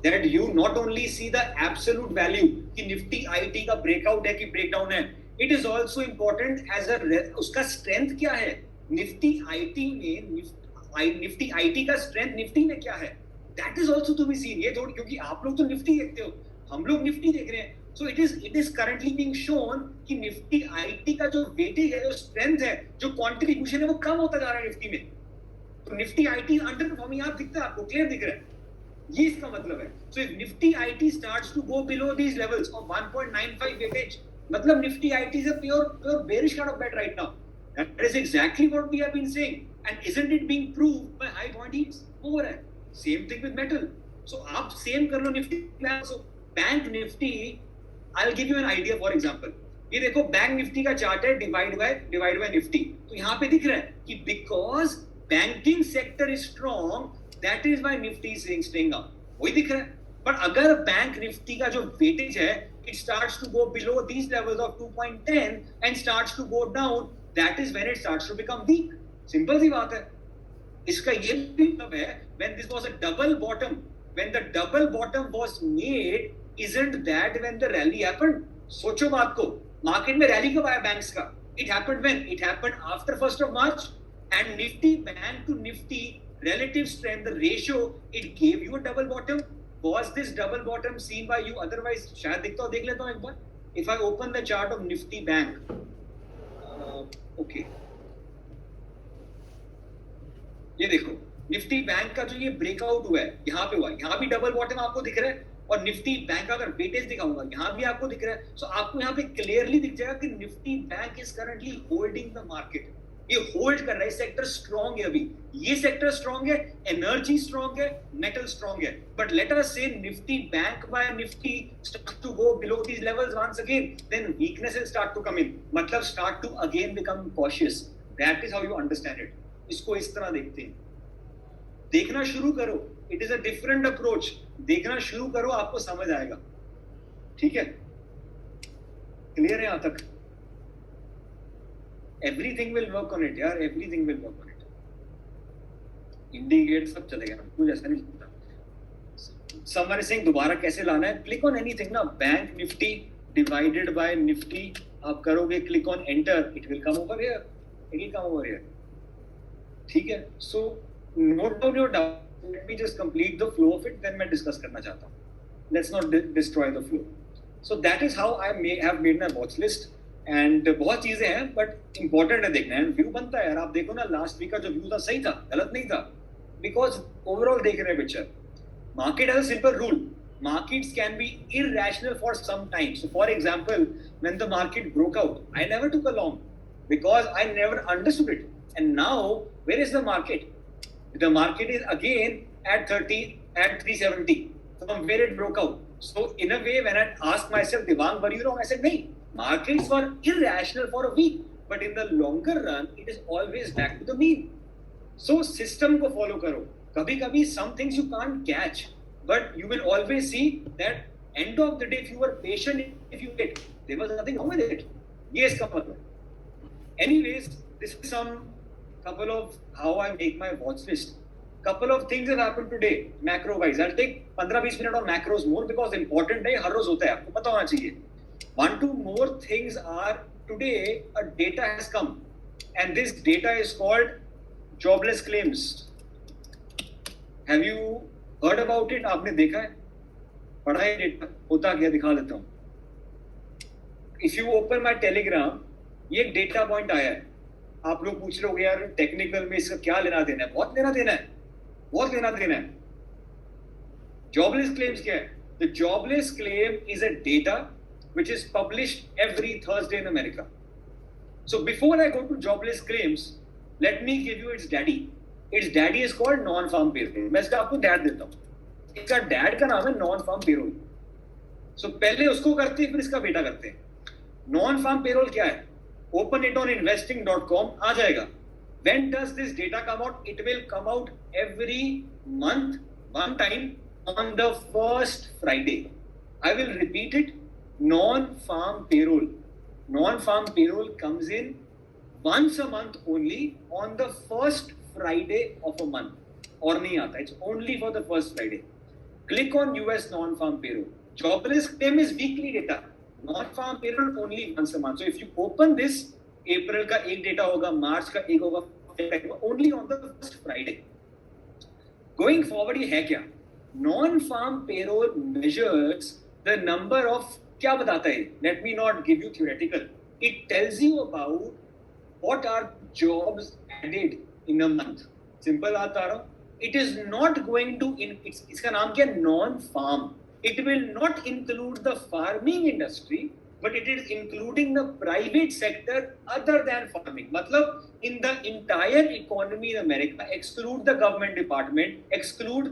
that you not only see the absolute value कि Nifty IT का breakout है कि ब्रेकडाउन है, it is also important as a उसका स्ट्रेंथ क्या है, निफ्टी आईटी में निफ्टी आईटी का स्ट्रेंथ निफ्टी में क्या है, that is also to be seen. ये थोड़ी, क्योंकि आप लोग तो निफ्टी देखते हो, हम लोग निफ्टी देख रहे हैं. So it is currently being shown कि निफ्टी आईटी का जो वेटेज है, जो स्ट्रेंथ है, जो कंट्रीब्यूशन है, वो कम होता जा रहा है निफ्टी में. तो निफ्टी आईटी अंडर परफॉर्मिंग आप दिखता है, आपको क्लियर दिख रहा है, ये इसका मतलब है. So if Nifty IT starts to go below these levels of 1.95 weightage, मतलब Nifty IT is a pure bearish kind of bet right now. That is exactly what we have been saying, and isn't it being proved by high bond yields? Over है. Same thing with metal. So आप same कर लो Nifty. So Bank Nifty, I'll give you an idea. For example, ये देखो Bank Nifty का chart है, divide by Nifty. तो यहाँ पे दिख रहा है कि because banking sector is strong, that is why Nifty is staying up. वही दिख रहा है. But अगर बैंक निफ्टी का जो वेटेज है, it starts to go below these levels of 2.10 and starts to go down, that is when it starts to become weak. Simple सी बात है. इसका ये मतलब है, when this was a double bottom, when the double bottom was made, isn't that when the rally happened? सोचो बात को, market में रैली कब आया बैंक्स का? It happened when? It happened after 1st of March, and Nifty bank to Nifty relative strength, the ratio, it gave you a double bottom. Was this double bottom seen by you? Otherwise, शायद दिखता हो, देख लेता हूँ एक बार. If I open the chart of Nifty Bank, okay, ये देखो Nifty bank का जो ये ब्रेकआउट हुआ है, यहाँ पे हुआ, यहाँ भी डबल बॉटम आपको दिख रहा है, और निफ्टी बैंक का अगर वेटेज दिखाऊंगा, यहाँ भी आपको दिख रहा है. सो आपको यहाँ पे क्लियरली दिख जाएगा कि Nifty bank is currently holding the market. ये होल्ड कर रहा है. सेक्टर स्ट्रांग है अभी, ये सेक्टर स्ट्रांग है, एनर्जी स्ट्रांग है, मेटल स्ट्रांग है. But let us say Nifty bank by Nifty start to go below these levels once again, then weakness will start to come in, मतलब start to again become cautious. That is how you understand it. इसको इस तरह देखते हैं. देखना शुरू करो. It is a different approach. देखना शुरू करो, आपको समझ आएगा. ठीक है, क्लियर है यहां तक? Everything will work on it, यार. Everything will work on it. Indicate सब चलेगा, कुछ ऐसा नहीं चलता. समर सिंह दोबारा कैसे लाना है? क्लिक ऑन एनीथिंग ना. Bank Nifty divided by Nifty आप करोगे, click on enter, it will come over here. It will come over here. ठीक है. So note down your doubt. Let me just complete the flow of it, then मैं discuss करना चाहता हूँ. Let's not destroy the flow. So that is how I have made my watch list. And बहुत चीजें हैं, but important है देखना. And view बनता है यार. आप देखो ना, लास्ट वीक का जो व्यू था सही था, गलत नहीं था, बिकॉज ओवरऑल देख रहे हैं picture. Market has a simple rule. Markets can be irrational for some time. So for example, when the market broke out, I never took a long because I never understood it. And now, where is the market? The market is again at 370 from where it broke out. So in a way, when I asked myself, Devang, were you wrong? I said, no. Markets were irrational for a week, but in the longer run, it is always back to the mean. So system को follow करो. कभी-कभी some things you can't catch, but you will always see that end of the day, if you were patient, if you get, there was nothing wrong with it. ये इसका मतलब. Anyways, this is some couple of how I make my watch list. Couple of things have happened today, macro wise. I'll take 15-20 minutes on macros more because important है, हर रोज होता है, आपको पता होना चाहिए. 1-2 more things are today. A data has come, and this data is called jobless claims. Have you heard about it? आपने देखा है, पढ़ा है डेटा? होता क्या, दिखा देता हूँ. If you open my Telegram, ये एक डेटा पॉइंट आया है. आप लोग पूछ रहे होगे यार टेक्निकल में इसका क्या लेना देना है? बहुत लेना देना है, बहुत लेना देना है. जॉबलेस क्लेम्स क्या है? The jobless claim is a data which is published every Thursday in America. So before I go to jobless claims, let me give you its daddy. Its daddy is called non-farm payroll. मैं इसका आपको dad देता हूँ. इसका dad का नाम है non-farm payroll. So पहले उसको करते हैं, फिर इसका बेटा करते हैं. Non-farm payroll क्या है? Open it on investing.com, आ जाएगा. When does this data come out? It will come out every month, one time on the first Friday. I will repeat it. Non-farm payroll. Non-farm payroll comes in once a month only on the first Friday of a month. और नहीं आता. It's only for the first Friday. Click on US non-farm payroll. Jobless claim is weekly data. Non-farm payroll only once a month. So if you open this, April का एक data होगा, March का एक होगा, only on the first Friday. Going forward ये है क्या? Non-farm payroll measures the number of, क्या बताता है? Let me not give you theoretical. It tells you about what are jobs added in a month. Simple बात आ रहा हूँ. It is not going to, इसका नाम क्या? Non-farm. It will not include the farming industry, but it is including the private sector other than farming. मतलब in the entire economy in America, exclude the government department, exclude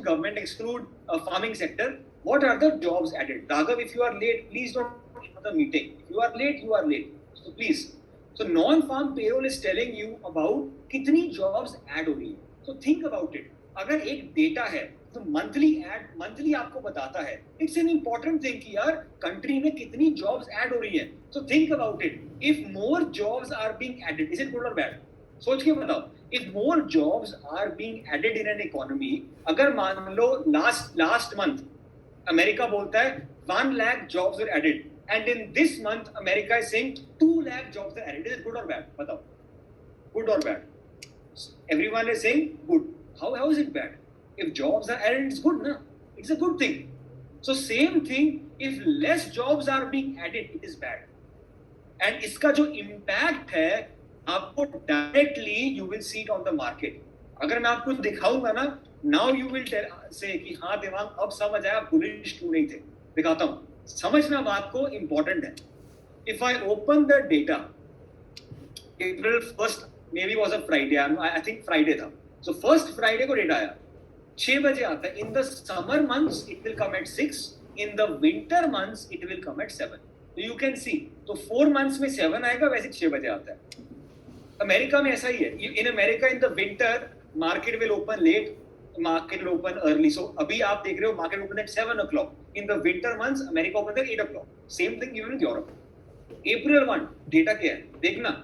government, exclude farming sector. What are the jobs added? Raghav, if you are late, please don't have the meeting. If you are late, you are late. So please. So non-farm payroll is telling you about कितनी jobs add हो रही है. So think about it. अगर एक data है तो monthly आपको बताता है. इट्स एन इंपॉर्टेंट थिंग कि यार कंट्री में कितनी जॉब्स ऐड हो रही है. So think about it. If more jobs are being added, is it good or bad? सोच के बताओ. If more jobs are being added in an economy, अगर मान लो लास्ट मंथ अमेरिका बोलता है 1 lakh jobs are added, and in this month America is saying 2 lakh jobs are added, is it good or bad? बताओ. Good or bad? Everyone is saying good. How is it bad? If jobs are added, it's good, na? It's a good thing. So same thing, if less jobs are being added, it is bad. And इसका जो impact है, आपको directly you will see it on the market. अगर मैं आपको दिखाऊंगा ना, now you will say कि हाँ देवांग अब समझ आया bullish क्यों नहीं थे. दिखाता हूँ. समझना बात को important है. If I open the data, April 1st maybe was a Friday. I think Friday था. So first Friday को data आया. 6 बजे आता है. In the summer months it will come at 6. In the winter months it will come at 7. So you can see. तो 4 months में 7 आएगा, वैसे 6 बजे आता है. अमेरिका में ऐसा ही है. In America in the winter market will open late, market will open early. So अभी आप देख रहे हो market open at 7 o'clock. In the winter months America opens at 8 o'clock. Same thing even in Europe. April 1 data क्या है देखना.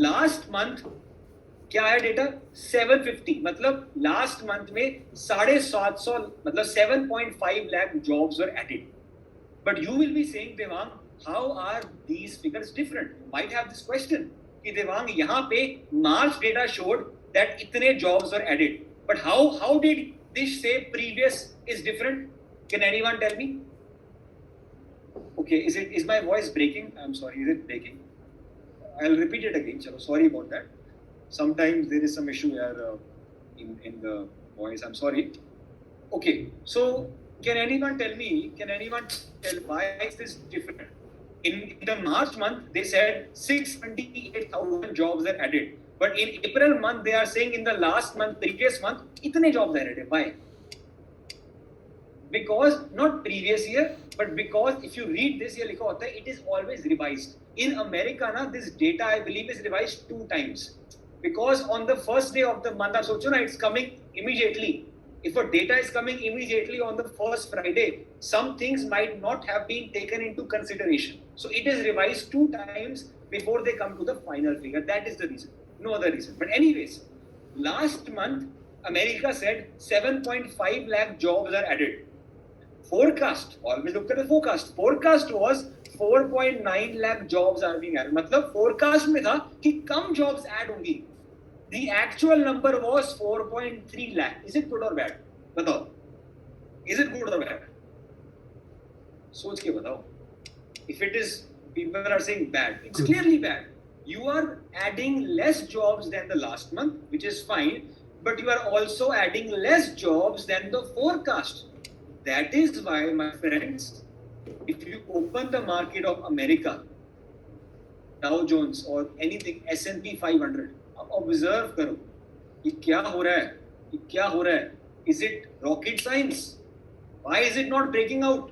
Last month क्या है डेटा? 750. मतलब लास्ट मंथ में 750, मतलब 7.5 lakh jobs were added. But you will be saying Devang, how are these figures different? You might have this question कि देवांग यहाँ पे मार्च डेटा शोड दैट इतने jobs were added, but how did this say previous is different? Can anyone tell me? Okay, is my voice breaking? I am sorry, is it breaking? I will repeat it again. चलो, sorry about that. Sometimes there is some issue here in the voice. I'm sorry. Okay, so can anyone tell why is this different? In the March month, they said 628,000 jobs are added. But in April month, they are saying in the last month, previous month, itne jobs are added. Why? Because not previous year, but because if you read this, ये लिखा होता है, it is always revised. In America, na, this data I believe is revised 2 times. Because on the first day of the month, आप सोचो ना, it's coming immediately. If a data is coming immediately on the first Friday, some things might not have been taken into consideration. So it is revised 2 times before they come to the final figure. That is the reason. No other reason. But anyways, last month, America said 7.5 lakh jobs are added. Forecast, always look at the forecast. Forecast was 4.9 lakh jobs are being added. मतलब forecast में था कि कम jobs add होंगी. The actual number was 4.3 lakh. Is it good or bad? बताओ. Is it good or bad? सोच के बताओ. If it is, people are saying bad. It's clearly bad. You are adding less jobs than the last month, which is fine, but you are also adding less jobs than the forecast. That is why, my friends, if you open the market of America, Dow Jones or anything, S&P 500, आप observe करो ये क्या हो रहा है, ये क्या हो रहा है. Is it rocket science? Why is it not breaking out?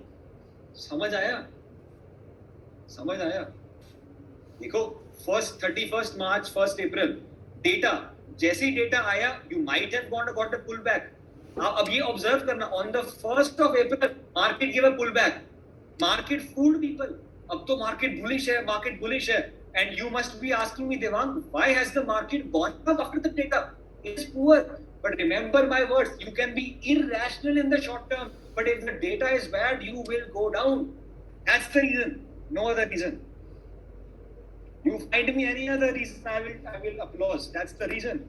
समझ आया? समझ आया? देखो, 31st मार्च, 1st अप्रैल डेटा, जैसे ही डेटा आया, you might have got a pull back. आप अब ये ऑब्जर्व करना, on the 1st of April market give a pull back. Market fooled people. अब तो मार्केट बुलिश है. And you must be asking me, Devang, why has the market gone up after the data? It is poor. But remember my words, you can be irrational in the short term, but if the data is bad, you will go down. That's the reason, no other reason. You find me any other reason, I will applause. That's the reason.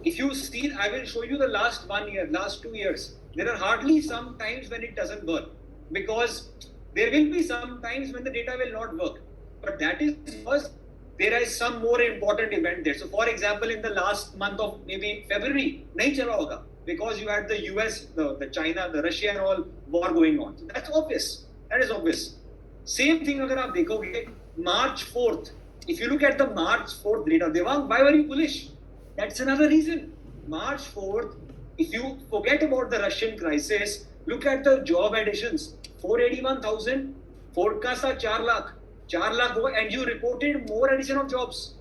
If you see, I will show you the last 1 year, last 2 years. There are hardly some times when it doesn't work, because there will be some times when the data will not work. But that is because there is some more important event there. So for example, in the last month of maybe February, nahi chala hoga, because you had the US, the China, the Russia and all war going on. So that's obvious. That is obvious. Same thing agar aap dekhoge, March 4th. If you look at the March 4th data, Devang, why were you bullish? That's another reason. March 4th, if you forget about the Russian crisis, look at the job additions. 481,000, forecast are 4 lakh. 4 lakh, and you reported more addition of jobs.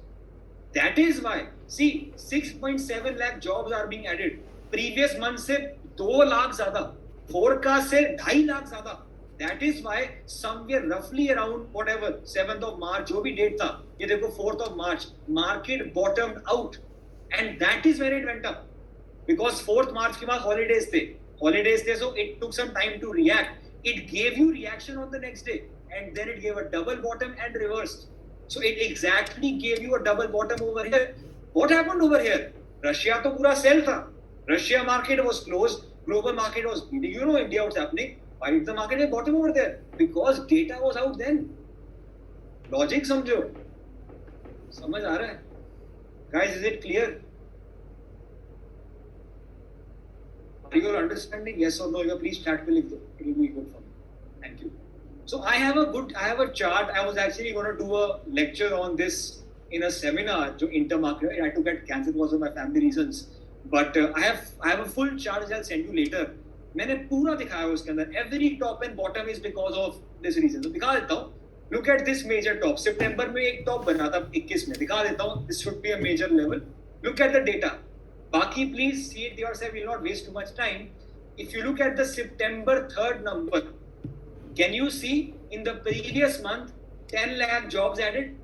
That is why, see, 6.7 lakh jobs are being added. Previous month se 2 lakh zyada. Forecast se 2.5 lakh zyada. That is why somewhere roughly around whatever 7th of March, जो भी date था, ये देखो 4th of March, market bottomed out, and that is when it went up, because 4th March के बाद holidays थे, so it took some time to react. It gave you reaction on the next day, and then it gave a double bottom and reversed. So it exactly gave you a double bottom over here. What happened over here? Russia तो पूरा sell था. Russia market was closed. Global market was bleeding. You know India what's happening. Why did the market bottom over there? Because data was out then. Logic समझो. समझ आ रहा है? Guys, is it clear? Are you understanding? Yes or no? You please chat में लिख दो. It will be good for me. Thank you. So I have a chart. I was actually going to do a lecture on this in a seminar, जो intermarket. I had to get cancelled because of my family reasons. But I have a full chart which I'll send you later. मैंने पूरा दिखाया उसके अंदर. Every top and bottom is because of this reason. So दिखा देता हूँ. Look at this major top. September में एक top बना था 21 में. दिखा देता हूँ. This should be a major level. Look at the data. बाकी please see it yourself. Will not waste too much time. If you look at the September 3rd number, can you see in the previous month 10 lakh jobs added?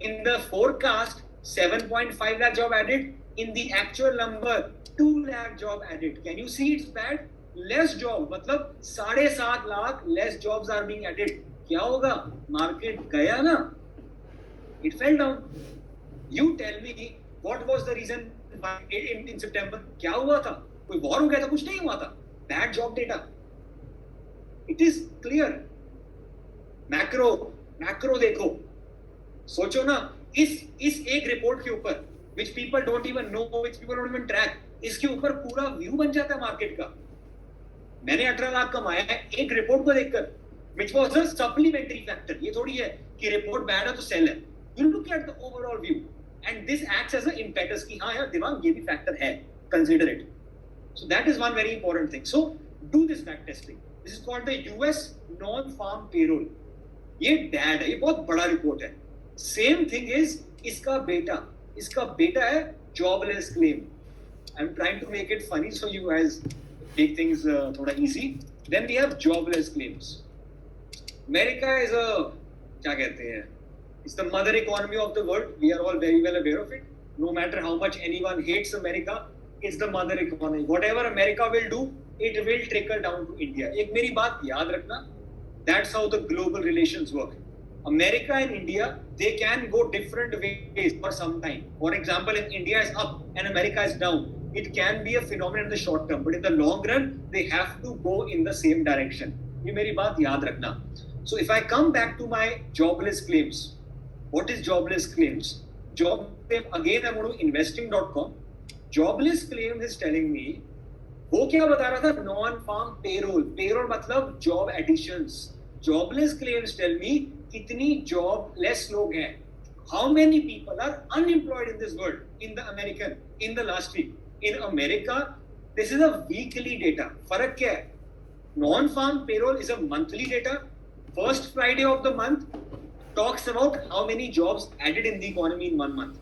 In the forecast 7.5 lakh job added. In the actual number 2 lakh job added. Can you see it's bad? Less job, मतलब 7.5 lakh less jobs are being added. क्या होगा? Market गया ना? It fell down. You tell me what was the reason in September? क्या हुआ था? कोई war हो गया था? कुछ नहीं हुआ था. Bad job data. It is clear. Macro देखो. सोचो ना, इस एक रिपोर्ट के ऊपर, which people don't even know, which people don't even track, इसके ऊपर पूरा व्यू बन जाता है मार्केट का. मैंने 18 लाख कमाया है एक रिपोर्ट को देखकर, which was a supplementary factor. ये थोड़ी है कि रिपोर्ट बैड है तो सेल है. You look at the overall view, and this acts as an impetus कि हाँ यार दिमाग ये भी फैक्टर है, consider it. So that is one very important thing. So do this back testing. This is called the US non-farm payroll. ये dad है, ये बहुत बड़ा रिपोर्ट है. Same thing is इसका बेटा है jobless claim. I'm trying to make it funny so you guys make things थोड़ा easy. Then we have jobless claims. America is क्या कहते हैं? It's the mother economy of the world. We are all very well aware of it. No matter how much anyone hates America, it's the mother economy. Whatever America will do, it will trickle down to India. एक मेरी बात याद रखना. That's how the global relations work. America and India, they can go different ways for some time. For example, if India is up and America is down, it can be a phenomenon in the short term, but in the long run, they have to go in the same direction. ये मेरी बात याद रखना. So if I come back to my jobless claims, what is jobless claims? Job claim, again I'm going to investing.com. Jobless claims is telling me, वो क्या बता रहा था? Non-farm payroll. Payroll मतलब job additions. Jobless claims tell me कितनी jobless लोग हैं. How many people are unemployed in this world? In the last week. In America, this is a weekly data. फर्क क्या है? Non-farm payroll is a monthly data. First Friday of the month talks about how many jobs added in the economy in 1 month.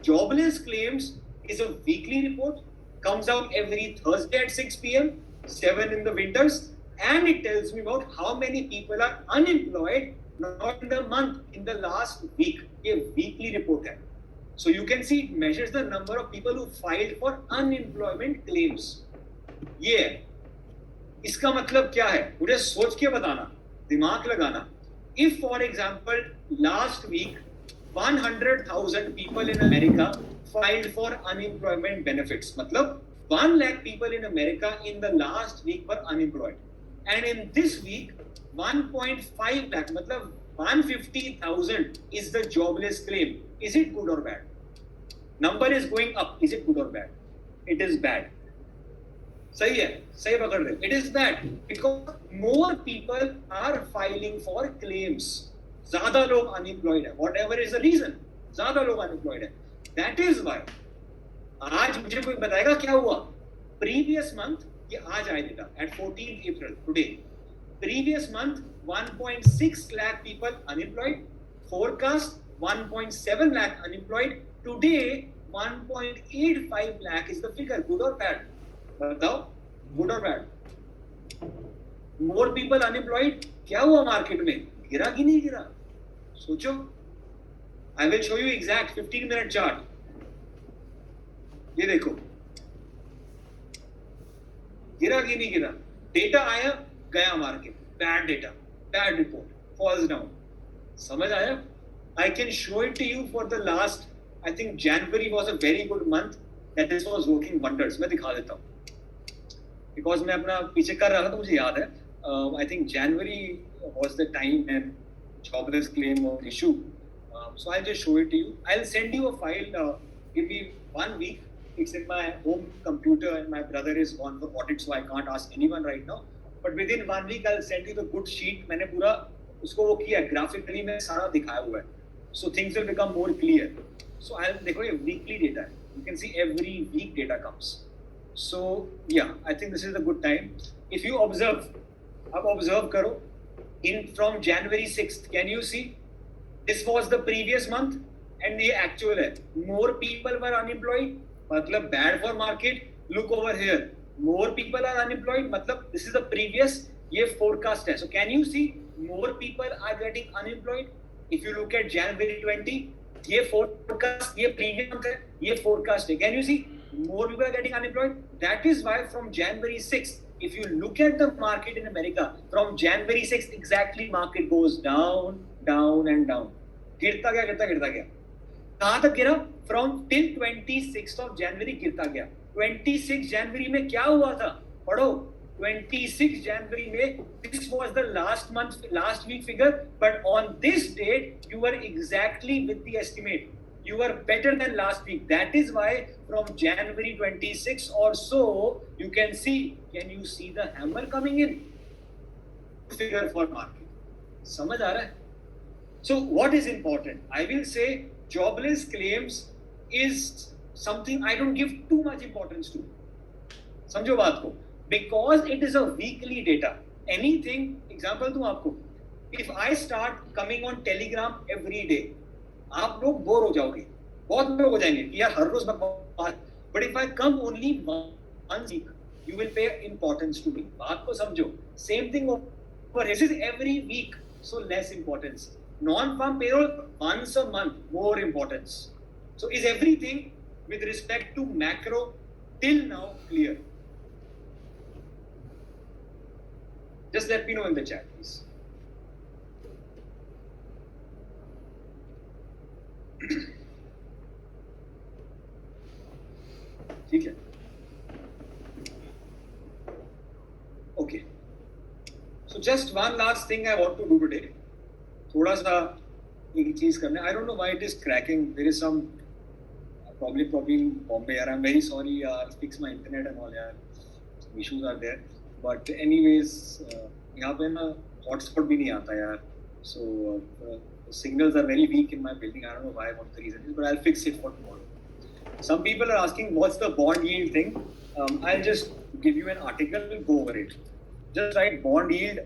Jobless claims is a weekly report, comes out every Thursday at 6 p.m., 7 in the winters, and it tells me about how many people are unemployed, not in the month, in the last week. ये weekly report है. So you can see it measures the number of people who filed for unemployment claims. ये है. इसका मतलब क्या है? मुझे सोच के बताना, दिमाग लगाना. If for example last week 100,000 people in America filed for unemployment benefits, मतलब 1 lakh people in America in the last week were unemployed, and in this week 1.5 lakh, मतलब 150,000 is the jobless claim. Is it good or bad? Number is going up. Is it good or bad? It is bad. सही है, सही पकड़ रहे. It is bad because more people are filing for claims. ज़्यादा लोग unemployed है. Whatever is the reason, ज़्यादा लोग unemployed है. That is why. आज मुझे कोई बताएगा क्या हुआ? Previous month, ये आज आया data at 14th April today. Previous month 1.6 lakh people unemployed. Forecast 1.7 lakh unemployed. Today 1.85 lakh is the figure. Good or bad? बताओ, good or bad? More people unemployed. क्या हुआ मार्केट में? गिरा कि नहीं गिरा? सोचो. I will show you exact 15-minute chart. ये देखो. गिरा कि नहीं गिरा? डेटा आया, गया market. Bad data, bad report, falls down. समझ आया? I can show it to you for the last. I think January was a very good month that this was working wonders. मैं दिखा देता हूँ. Because मैं अपना पीछे कर रहा था तो मुझे याद है. I think January was the time when jobless claim was issued. So I'll just show it to you. I'll send you a file. Give me 1 week. It's in my home computer and my brother is gone for audit, so I can't ask anyone right now. But within 1 week I'll send you the good sheet. मैंने पूरा उसको वो किया graphically में सारा दिखाया हुआ है. So things will become more clear. So I'll देखो ये weekly data है. You can see every week data comes. So yeah, I think this is a good time. If you observe, अब observe करो. From January 6th, can you see? This was the previous month and ये actual है. More people were unemployed. मतलब bad for market. Look over here. More people are unemployed. मतलब this is the previous. ये forecast है. So can you see more people are getting unemployed? If you look at January 20, ये forecast, ये previous month है, ये forecast है. Can you see more people are getting unemployed? That is why from January 6th, if you look at the market in America, from January 6th exactly market goes down, down and down. गिरता गया, गिरता गया. कहाँ तक गिरा? From till 26th of January गिरता गया. 26 January में क्या हुआ था? पढ़ो. 26 January में this was the last week figure, but on this date you were exactly with the estimate. You were better than last week. That is why from January 26 or so you can see. Can you see the hammer coming in? Figure for market. समझ आ रहा है? So what is important? I will say jobless claims is something I don't give too much importance to. समझो बात को. Because it is a weekly data. Anything, example दूं आपको. If I start coming on Telegram every day, आप लोग bore हो जाओगे. बहुत लोग हो जाएंगे कि यार हर रोज बकवास. But if I come only once a week, you will pay importance to me. बात को समझो. Same thing over here. This is every week, so less importance. Non-farm payroll once a month, more importance. So is everything with respect to macro till now clear? Just let me know in the chat, please. ठीक है. Okay. So just one last thing I want to do today. थोड़ा सा एक चीज करना. I don't know why it is cracking. There is some probably in Bombay. यार, I'm very sorry. I'll fix my internet and all. यार, some issues are there. But anyways, यहाँ पे ना hotspot भी नहीं आता यार. So the signals are very weak in my building. I don't know why, what the reason is, but I'll fix it for tomorrow. Some people are asking what's the bond yield thing. I'll just give you an article. We'll go over it. Just write bond yield.